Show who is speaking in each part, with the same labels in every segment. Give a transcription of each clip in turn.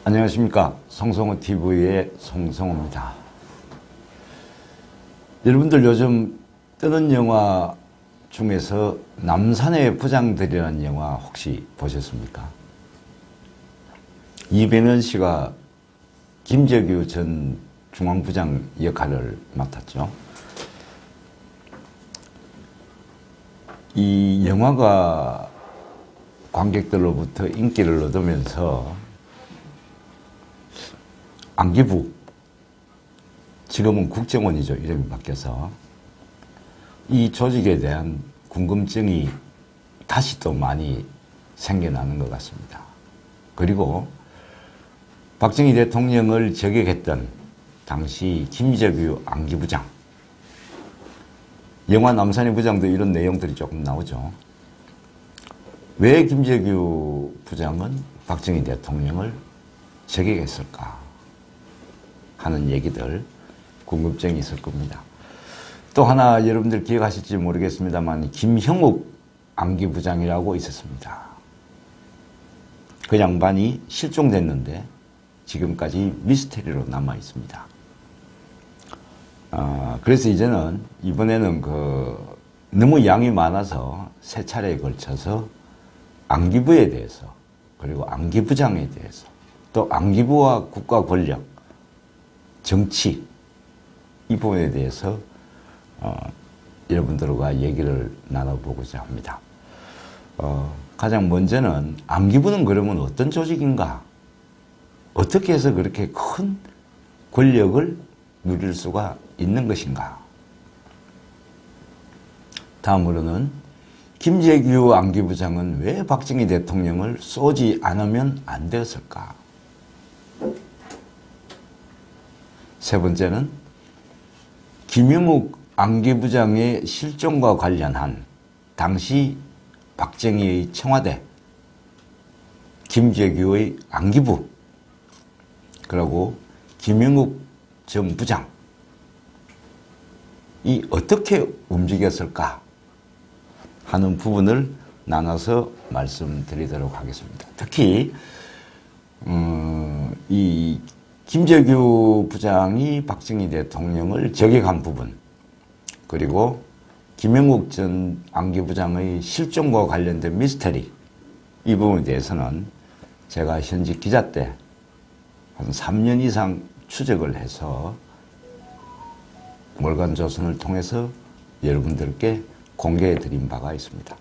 Speaker 1: 안녕하십니까. 송성호TV의 송성호입니다. 여러분들 요즘 뜨는 영화 중에서 남산의 부장들이라는 영화 혹시 보셨습니까? 이병헌 씨가 김재규 전 중앙부장 역할을 맡았죠. 이 영화가 관객들로부터 인기를 얻으면서 안기부, 지금은 국정원이죠. 이름이 바뀌어서 이 조직에 대한 궁금증이 다시 또 많이 생겨나는 것 같습니다. 그리고 박정희 대통령을 저격했던 당시 김재규 안기부장, 영화 남산의 부장도 이런 내용들이 조금 나오죠. 왜 김재규 부장은 박정희 대통령을 저격했을까 하는 얘기들, 궁금증이 있을 겁니다. 또 하나 여러분들 기억하실지 모르겠습니다만 김형욱 안기부장이라고 있었습니다. 그 양반이 실종됐는데 지금까지 미스테리로 남아 있습니다. 그래서 이번에는 너무 양이 많아서 세 차례에 걸쳐서 안기부에 대해서, 그리고 안기부장에 대해서, 또 안기부와 국가 권력, 정치, 이 부분에 대해서 여러분들과 얘기를 나눠보고자 합니다. 가장 먼저는 안기부는 그러면 어떤 조직인가? 어떻게 해서 그렇게 큰 권력을 누릴 수가 있는 것인가? 다음으로는 김재규 안기부장은 왜 박정희 대통령을 쏘지 않으면 안 되었을까? 세 번째는 김형욱 안기부장의 실종과 관련한 당시 박정희의 청와대, 김재규의 안기부, 그리고 김형욱 전 부장, 이 어떻게 움직였을까 하는 부분을 나눠서 말씀드리도록 하겠습니다. 특히 이 김재규 부장이 박정희 대통령을 저격한 부분, 그리고 김형욱 전 안기부장의 실종과 관련된 미스터리, 이 부분에 대해서는 제가 현직 기자 때 한 3년 이상 추적을 해서 월간조선을 통해서 여러분들께 공개해 드린 바가 있습니다.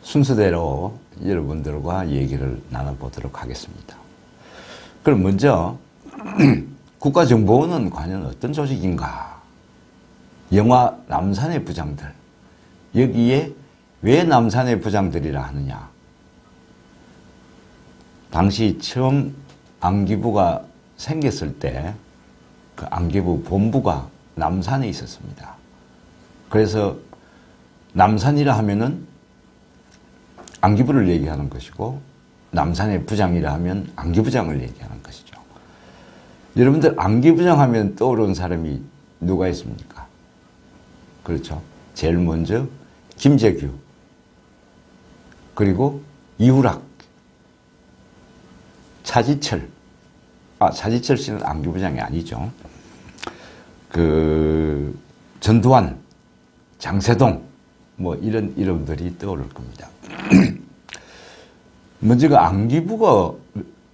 Speaker 1: 순서대로 여러분들과 얘기를 나눠보도록 하겠습니다. 그럼 먼저 국가정보원은 과연 어떤 조직인가? 영화 남산의 부장들, 여기에 왜 남산의 부장들이라 하느냐? 당시 처음 안기부가 생겼을 때 그 안기부 본부가 남산에 있었습니다. 그래서 남산이라 하면은 안기부를 얘기하는 것이고, 남산의 부장이라 하면 안기부장을 얘기하는 것이죠. 여러분들 안기부장 하면 떠오르는 사람이 누가 있습니까? 그렇죠. 제일 먼저 김재규, 그리고 이후락, 차지철. 차지철 씨는 안기부장이 아니죠. 전두환, 장세동, 뭐 이런 이름들이 떠오를 겁니다. 먼저 안기부가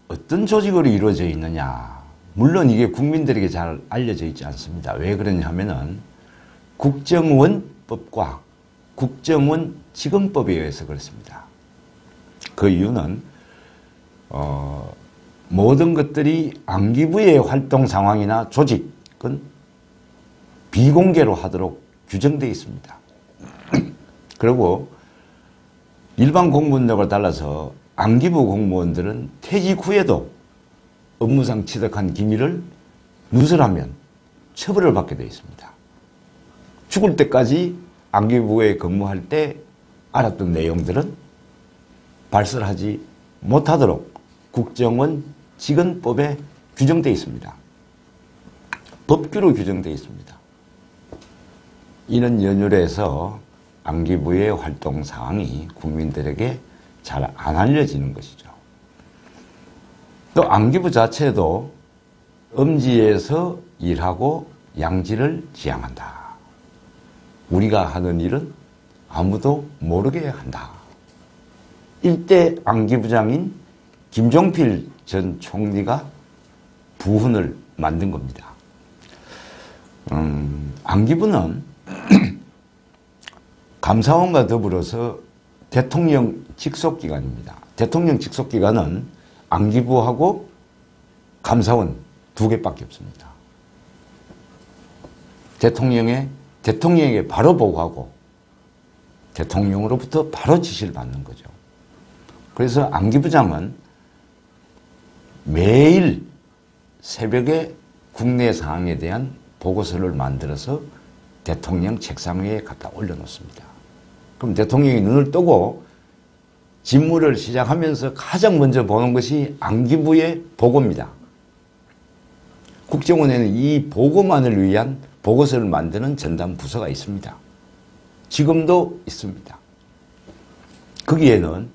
Speaker 1: 어떤 조직으로 이루어져 있느냐. 물론 이게 국민들에게 잘 알려져 있지 않습니다. 왜 그러냐 하면은 국정원법과 국정원직원법에 의해서 그렇습니다. 그 이유는 모든 것들이 안기부의 활동 상황이나 조직은 비공개로 하도록 규정되어 있습니다. 그리고 일반 공무원력을 달라서 안기부 공무원들은 퇴직 후에도 업무상 취득한 기밀을 누설하면 처벌을 받게 되어 있습니다. 죽을 때까지 안기부에 근무할 때 알았던 내용들은 발설하지 못하도록 국정원 직원법에 규정되어 있습니다. 법규로 규정되어 있습니다. 이는 연유로 해서 안기부의 활동 사항이 국민들에게 잘 안 알려지는 것이죠. 또 안기부 자체도 음지에서 일하고 양지를 지향한다. 우리가 하는 일은 아무도 모르게 한다. 일대 안기부장인 김종필 전 총리가 부훈을 만든 겁니다. 안기부는 감사원과 더불어서 대통령 직속기관입니다. 대통령 직속기관은 안기부하고 감사원 두 개밖에 없습니다. 대통령에게 바로 보고하고 대통령으로부터 바로 지시를 받는 거죠. 그래서 안기부장은 매일 새벽에 국내 상황에 대한 보고서를 만들어서 대통령 책상 위에 갖다 올려놓습니다. 그럼 대통령이 눈을 뜨고 직무를 시작하면서 가장 먼저 보는 것이 안기부의 보고입니다. 국정원에는 이 보고만을 위한 보고서를 만드는 전담 부서가 있습니다. 지금도 있습니다. 거기에는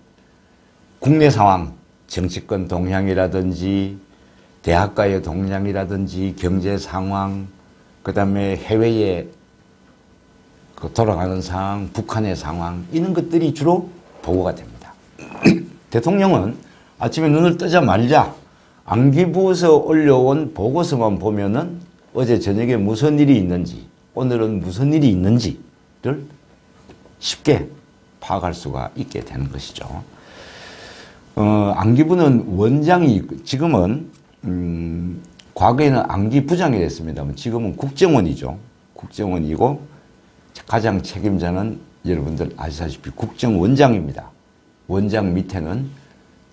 Speaker 1: 국내 상황, 정치권 동향이라든지 대학가의 동향이라든지 경제 상황, 그 다음에 해외에 돌아가는 상황, 북한의 상황, 이런 것들이 주로 보고가 됩니다. 대통령은 아침에 눈을 뜨자마자 안기부에서 올려온 보고서만 보면은 어제 저녁에 무슨 일이 있는지, 오늘은 무슨 일이 있는지를 쉽게 파악할 수가 있게 되는 것이죠. 안기부는 원장이, 지금은 과거에는 안기부장이 됐습니다만 지금은 국정원이죠. 국정원이고 가장 책임자는 여러분들 아시다시피 국정원장입니다. 원장 밑에는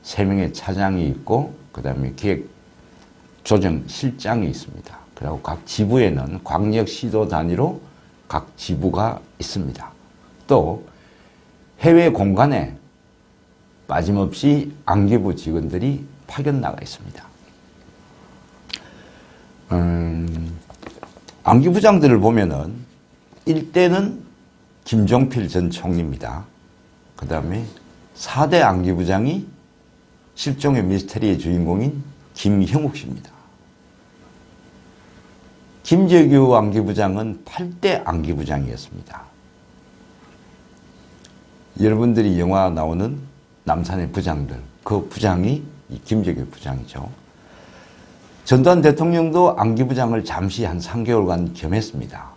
Speaker 1: 3명의 차장이 있고 그 다음에 기획조정실장이 있습니다. 그리고 각 지부에는 광역시도 단위로 각 지부가 있습니다. 또 해외 공간에 빠짐없이 안기부 직원들이 파견 나가 있습니다. 안기부장들을 보면은 1대는 김종필 전 총리입니다. 그 다음에 4대 안기부장이 실종의 미스터리의 주인공인 김형욱 씨입니다. 김재규 안기부장은 8대 안기부장이었습니다. 여러분들이 영화 나오는 남산의 부장들, 그 부장이 이 김재규 부장이죠. 전두환 대통령도 안기부장을 잠시 한 3개월간 겸했습니다.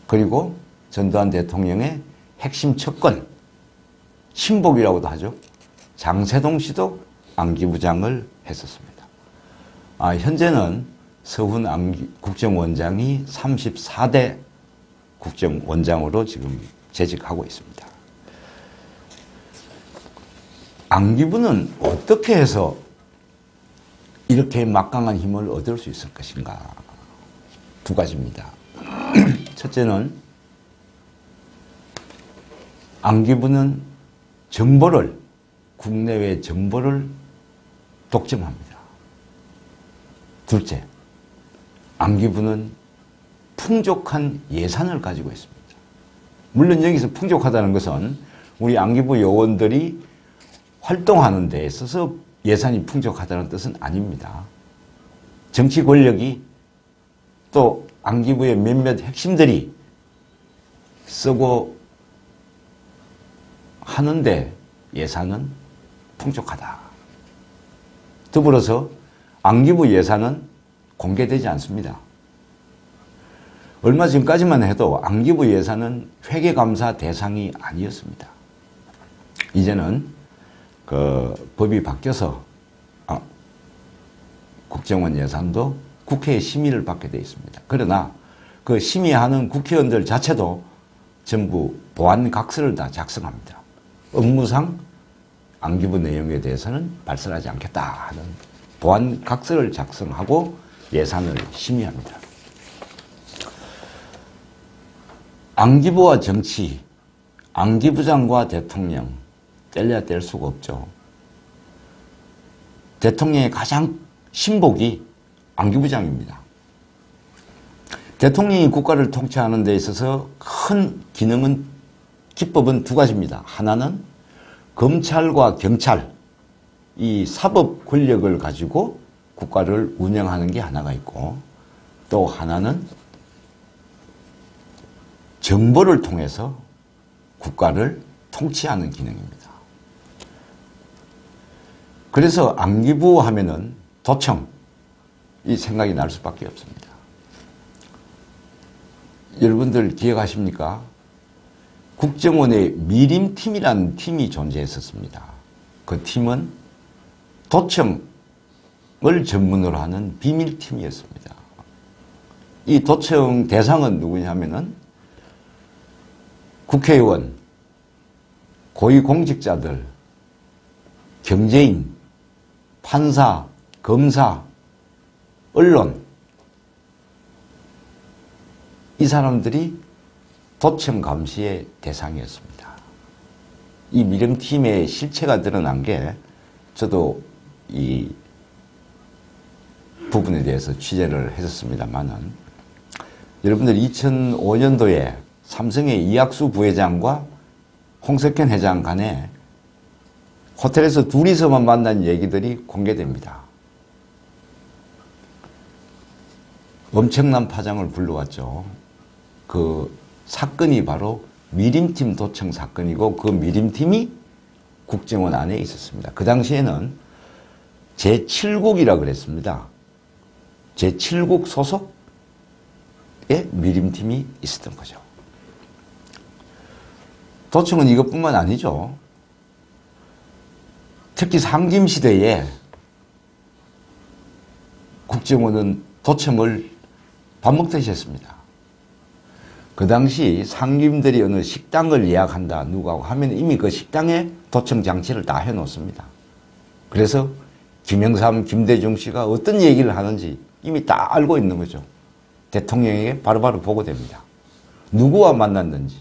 Speaker 1: 그리고 전두환 대통령의 핵심 척권, 신복이라고도 하죠. 장세동 씨도 안기부장을 했었습니다. 현재는 서훈 국정원장이 34대 국정원장으로 지금 재직하고 있습니다. 안기부는 어떻게 해서 이렇게 막강한 힘을 얻을 수 있을 것인가? 두 가지입니다. 첫째는 안기부는 정보를, 국내외 정보를 독점합니다. 둘째, 안기부는 풍족한 예산을 가지고 있습니다. 물론 여기서 풍족하다는 것은 우리 안기부 요원들이 활동하는 데 있어서 예산이 풍족하다는 뜻은 아닙니다. 정치 권력이 또 안기부의 몇몇 핵심들이 쓰고 하는데 예산은 풍족하다. 더불어서 안기부 예산은 공개되지 않습니다. 얼마 전까지만 해도 안기부 예산은 회계감사 대상이 아니었습니다. 이제는 법이 바뀌어서 국정원 예산도 국회의 심의를 받게 되어 있습니다. 그러나 그 심의하는 국회의원들 자체도 전부 보안각서를 다 작성합니다. 업무상 안기부 내용에 대해서는 발설하지 않겠다 하는 보안각서를 작성하고 예산을 심의합니다. 안기부와 정치, 안기부장과 대통령 뗄래야 뗄 수가 없죠. 대통령의 가장 신복이 안기부장입니다. 대통령이 국가를 통치하는 데 있어서 큰 기법은 두 가지입니다. 하나는 검찰과 경찰, 이 사법 권력을 가지고 국가를 운영하는 게 하나가 있고, 또 하나는 정보를 통해서 국가를 통치하는 기능입니다. 그래서 안기부 하면은 도청, 이 생각이 날 수밖에 없습니다. 여러분들 기억하십니까? 국정원에 미림팀이라는 팀이 존재했었습니다. 그 팀은 도청을 전문으로 하는 비밀팀이었습니다. 이 도청 대상은 누구냐면은 국회의원, 고위공직자들, 경제인, 판사, 검사, 언론, 이 사람들이 도청 감시의 대상이었습니다. 이 미령팀의 실체가 드러난 게 저도 이 부분에 대해서 취재를 했었습니다만은, 여러분들 2005년도에 삼성의 이학수 부회장과 홍석현 회장 간에 호텔에서 둘이서만 만난 얘기들이 공개됩니다. 엄청난 파장을 불러왔죠. 그 사건이 바로 미림팀 도청 사건이고, 그 미림팀이 국정원 안에 있었습니다. 그 당시에는 제7국이라 그랬습니다. 제7국 소속의 미림팀이 있었던 거죠. 도청은 이것뿐만 아니죠. 특히 상김시대에 국정원은 도청을 밥 먹듯이 했습니다. 그 당시 상김들이 어느 식당을 예약한다 누가 하면 이미 그 식당에 도청 장치를 다 해놓습니다. 그래서 김영삼, 김대중 씨가 어떤 얘기를 하는지 이미 다 알고 있는 거죠. 대통령에게 바로바로 보고됩니다. 누구와 만났는지,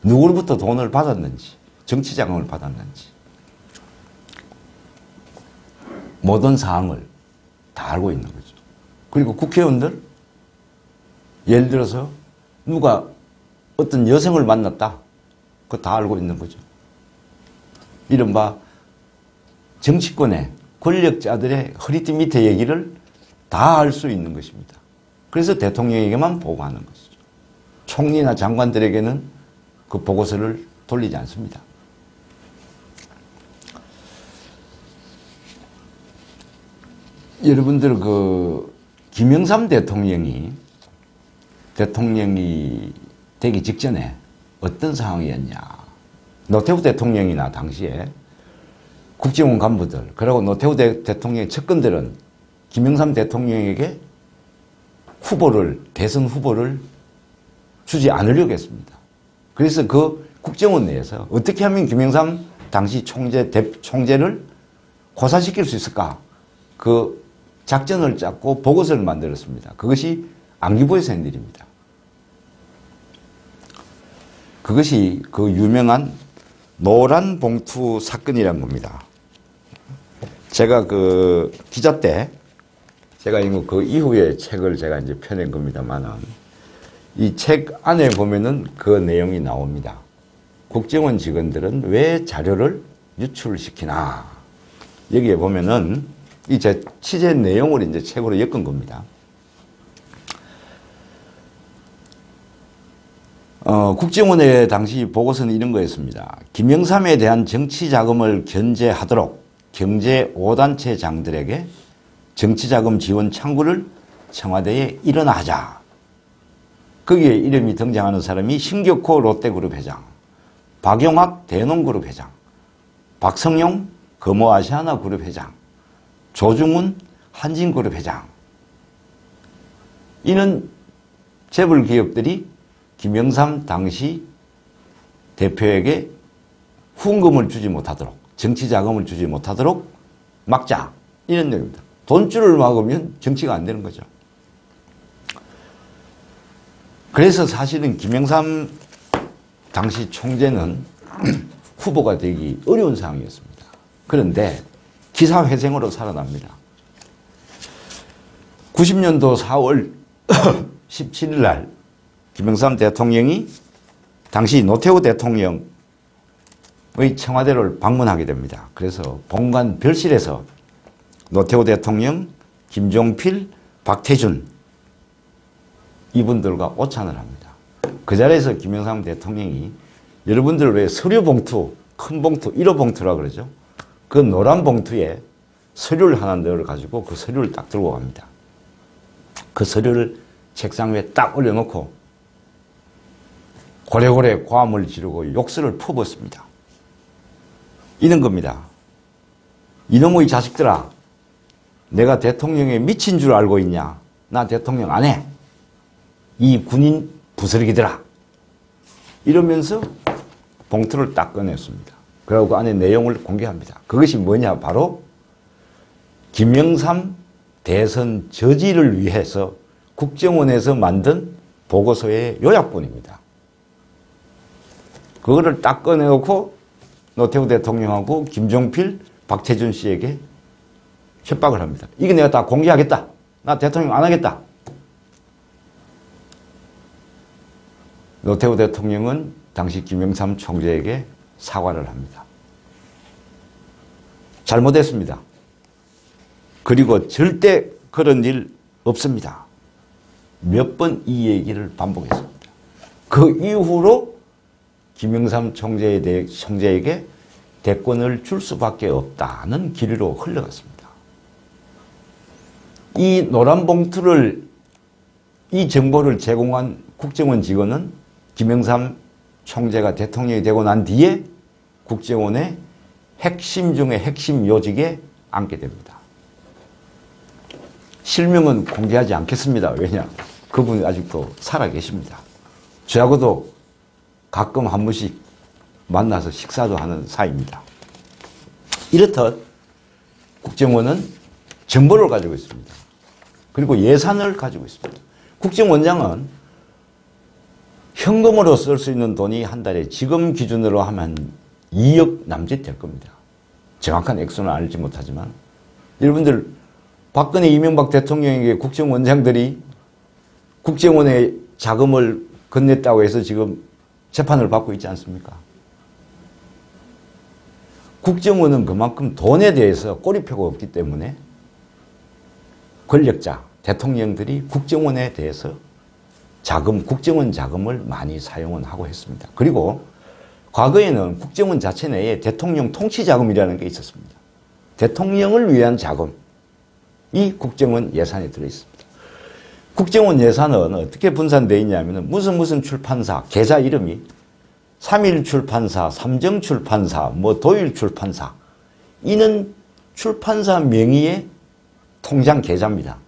Speaker 1: 누구로부터 돈을 받았는지, 정치자금을 받았는지, 모든 사항을 다 알고 있는 거죠. 그리고 국회의원들, 예를 들어서 누가 어떤 여성을 만났다, 그거 다 알고 있는 거죠. 이른바 정치권의 권력자들의 허리띠 밑에 얘기를 다 알 수 있는 것입니다. 그래서 대통령에게만 보고하는 것이죠. 총리나 장관들에게는 그 보고서를 돌리지 않습니다. 여러분들 그 김영삼 대통령이 되기 직전에 어떤 상황이었냐. 노태우 대통령이나 당시에 국정원 간부들, 그리고 노태우 대통령의 측근들은 김영삼 대통령에게 대선 후보를 주지 않으려고 했습니다. 그래서 그 국정원 내에서 어떻게 하면 김영삼 당시 총재를 고사시킬 수 있을까? 그 작전을 짰고 보고서를 만들었습니다. 그것이 안기부에서 한 일입니다. 그것이 그 유명한 노란 봉투 사건이란 겁니다. 제가 그 기자 때 제가 그 이후에 책을 제가 이제 펴낸 겁니다만은, 이 책 안에 보면은 그 내용이 나옵니다. 국정원 직원들은 왜 자료를 유출시키나. 여기에 보면은 이 제 취재 내용을 이제 책으로 엮은 겁니다. 국정원의 당시 보고서는 이런 거였습니다. 김영삼에 대한 정치 자금을 견제하도록 경제 5단체장들에게 정치자금 지원 창구를 청와대에 일어나자. 거기에 이름이 등장하는 사람이 심격호 롯데그룹 회장, 박용학 대농그룹 회장, 박성용 금호아시아나그룹 회장, 조중훈 한진그룹 회장. 이는 재벌 기업들이 김영삼 당시 대표에게 후원금을 주지 못하도록, 정치자금을 주지 못하도록 막자. 이런 내용입니다. 돈줄을 막으면 정치가 안 되는 거죠. 그래서 사실은 김영삼 당시 총재는 후보가 되기 어려운 상황이었습니다. 그런데 기사회생으로 살아납니다. 90년도 4월 17일 날 김영삼 대통령이 당시 노태우 대통령 청와대를 방문하게 됩니다. 그래서 본관 별실에서 노태우 대통령, 김종필, 박태준 이분들과 오찬을 합니다. 그 자리에서 김영삼 대통령이 여러분들 왜 서류 봉투, 큰 봉투, 1호 봉투라 그러죠? 그 노란 봉투에 서류를 하나 넣어가지고 그 서류를 딱 들고 갑니다. 그 서류를 책상 위에 딱 올려놓고 고래고래 고함을 지르고 욕설을 퍼붓습니다. 이런 겁니다. 이놈의 자식들아, 내가 대통령에 미친 줄 알고 있냐? 나 대통령 안 해. 이 군인 부스러기들아. 이러면서 봉투를 딱 꺼냈습니다. 그리고 그 안에 내용을 공개합니다. 그것이 뭐냐? 바로 김영삼 대선 저지를 위해서 국정원에서 만든 보고서의 요약본입니다. 그거를 딱 꺼내놓고 노태우 대통령하고 김종필, 박태준 씨에게 협박을 합니다. 이게 내가 다 공개하겠다. 나 대통령 안 하겠다. 노태우 대통령은 당시 김영삼 총재에게 사과를 합니다. 잘못했습니다. 그리고 절대 그런 일 없습니다. 몇 번 이 얘기를 반복했습니다. 그 이후로 김영삼 총재에게 대권을 줄 수밖에 없다는 길로 흘러갔습니다. 이 노란 봉투를, 이 정보를 제공한 국정원 직원은 김영삼 총재가 대통령이 되고 난 뒤에 국정원의 핵심 중에 핵심 요직에 앉게 됩니다. 실명은 공개하지 않겠습니다. 왜냐? 그분이 아직도 살아계십니다. 저하고도 가끔 한 번씩 만나서 식사도 하는 사이입니다. 이렇듯 국정원은 정보를 가지고 있습니다. 그리고 예산을 가지고 있습니다. 국정원장은 현금으로 쓸 수 있는 돈이 한 달에 지금 기준으로 하면 2억 남짓 될 겁니다. 정확한 액수는 알지 못하지만 여러분들 박근혜 이명박 대통령에게 국정원장들이 국정원에 자금을 건넸다고 해서 지금 재판을 받고 있지 않습니까? 국정원은 그만큼 돈에 대해서 꼬리표가 없기 때문에 권력자, 대통령들이 국정원에 대해서 국정원 자금을 많이 사용은 하고 했습니다. 그리고 과거에는 국정원 자체 내에 대통령 통치 자금이라는 게 있었습니다. 대통령을 위한 자금이 국정원 예산에 들어있습니다. 국정원 예산은 어떻게 분산되어 있냐면 무슨 출판사, 계좌 이름이 3일 출판사, 삼정 출판사, 도일 출판사, 이는 출판사 명의의 통장 계좌입니다.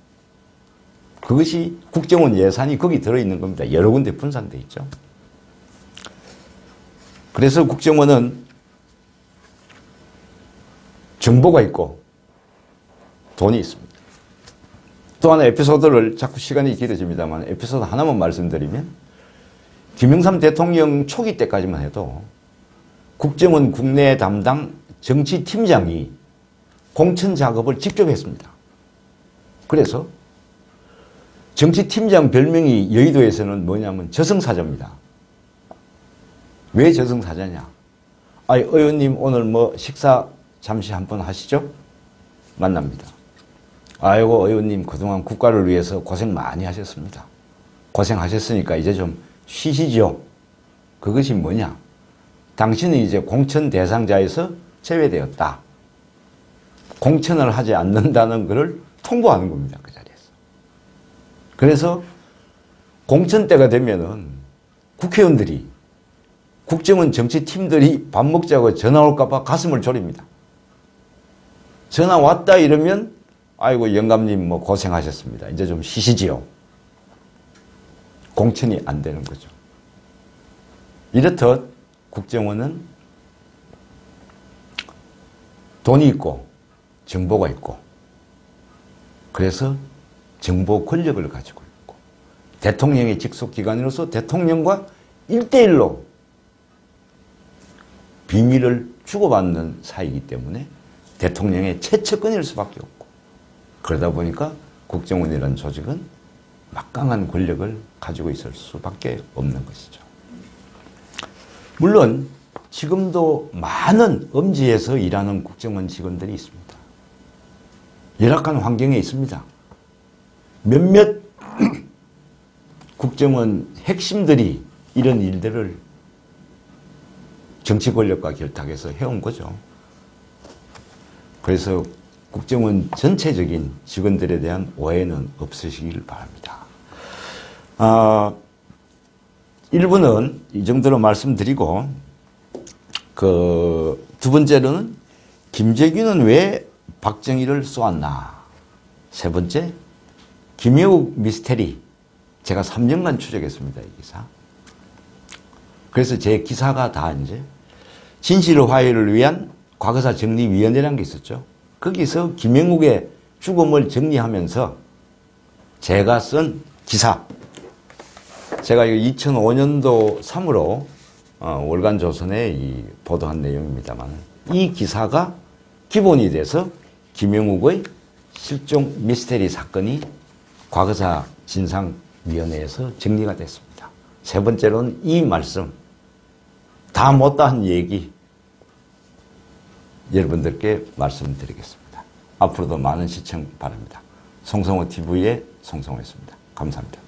Speaker 1: 그것이 국정원 예산이 거기 들어있는 겁니다. 여러 군데 분산되어 있죠. 그래서 국정원은 정보가 있고 돈이 있습니다. 또 하나 에피소드를, 자꾸 시간이 길어집니다만 에피소드 하나만 말씀드리면, 김영삼 대통령 초기 때까지만 해도 국정원 국내 담당 정치팀장이 공천 작업을 직접 했습니다. 그래서 정치팀장 별명이 여의도에서는 뭐냐면 저승사자입니다. 왜 저승사자냐? 의원님 오늘 식사 잠시 한번 하시죠? 만납니다. 아이고 의원님 그동안 국가를 위해서 고생 많이 하셨습니다. 고생하셨으니까 이제 좀 쉬시죠. 그것이 뭐냐? 당신은 이제 공천 대상자에서 제외되었다. 공천을 하지 않는다는 것을 통보하는 겁니다. 그 자리에서. 그래서 공천 때가 되면은 국회의원들이, 국정원 정치팀들이 밥 먹자고 전화 올까 봐 가슴을 졸입니다. 전화 왔다 이러면 아이고 영감님 고생하셨습니다. 이제 좀 쉬시지요. 공천이 안 되는 거죠. 이렇듯 국정원은 돈이 있고 정보가 있고, 그래서 정보 권력을 가지고 있고, 대통령의 직속기관으로서 대통령과 1대1로 비밀을 주고받는 사이이기 때문에 대통령의 최측근일 수밖에 없고, 그러다 보니까 국정원이라는 조직은 막강한 권력을 가지고 있을 수밖에 없는 것이죠. 물론 지금도 많은 음지에서 일하는 국정원 직원들이 있습니다. 열악한 환경에 있습니다. 몇몇 국정원 핵심들이 이런 일들을 정치 권력과 결탁해서 해온 거죠. 그래서 국정원 전체적인 직원들에 대한 오해는 없으시길 바랍니다. 일부는 이 정도로 말씀드리고, 두 번째로는 김재규는 왜 박정희를 쏘았나. 세 번째, 김영욱 미스테리. 제가 3년간 추적했습니다, 이 기사. 그래서 제 기사가 다 이제 진실 화해를 위한 과거사 정리위원회라는 게 있었죠. 거기서 김영욱의 죽음을 정리하면서 제가 쓴 기사. 제가 2005년도 3월로 월간조선에 보도한 내용입니다만, 이 기사가 기본이 돼서 김영욱의 실종 미스테리 사건이 과거사 진상위원회에서 정리가 됐습니다. 세 번째로는 이 말씀, 다 못다한 얘기 여러분들께 말씀드리겠습니다. 앞으로도 많은 시청 바랍니다. 송성호TV의 송성호였습니다. 감사합니다.